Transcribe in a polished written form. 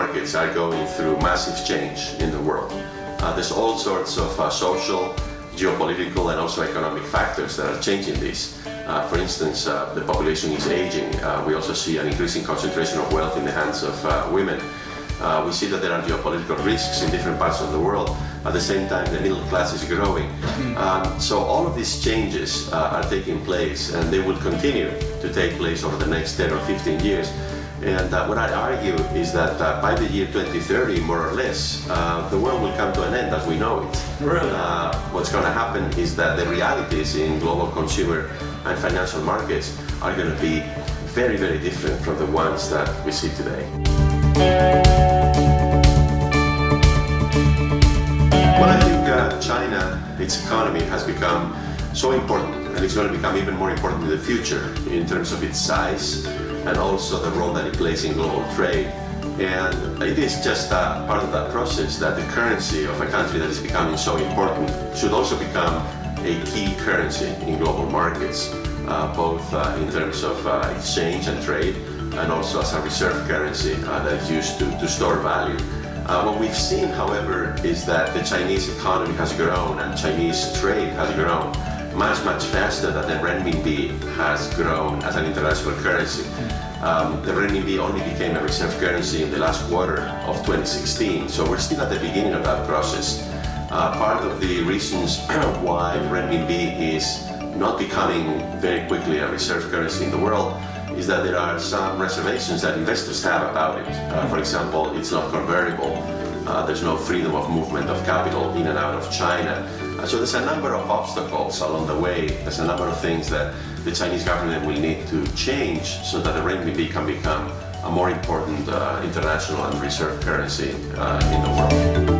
markets are going through massive change in the world. There's all sorts of social, geopolitical and also economic factors that are changing this. For instance, the population is aging. We also see an increasing concentration of wealth in the hands of women. We see that there are geopolitical risks in different parts of the world. At the same time, the middle class is growing. So all of these changes are taking place, and they will continue to take place over the next 10 or 15 years. And what I'd argue is that by the year 2030, more or less, the world will come to an end as we know it. Really? What's going to happen is that the realities in global consumer and financial markets are going to be very, very different from the ones that we see today. Well, I think China, its economy has become so important, and it's going to become even more important in the future in terms of its size and also the role that it plays in global trade. And it is just part of that process that the currency of a country that is becoming so important should also become a key currency in global markets, both in terms of exchange and trade, and also as a reserve currency that is used to store value. What we've seen, however, is that the Chinese economy has grown and Chinese trade has grown much, much faster than the renminbi has grown as an international currency. The renminbi only became a reserve currency in the last quarter of 2016, so we're still at the beginning of that process. Part of the reasons why renminbi is not becoming very quickly a reserve currency in the world is that there are some reservations that investors have about it. For example, it's not convertible. There's no freedom of movement of capital in and out of China. So there's a number of obstacles along the way. There's a number of things that the Chinese government will need to change so that the renminbi can become a more important international and reserve currency in the world.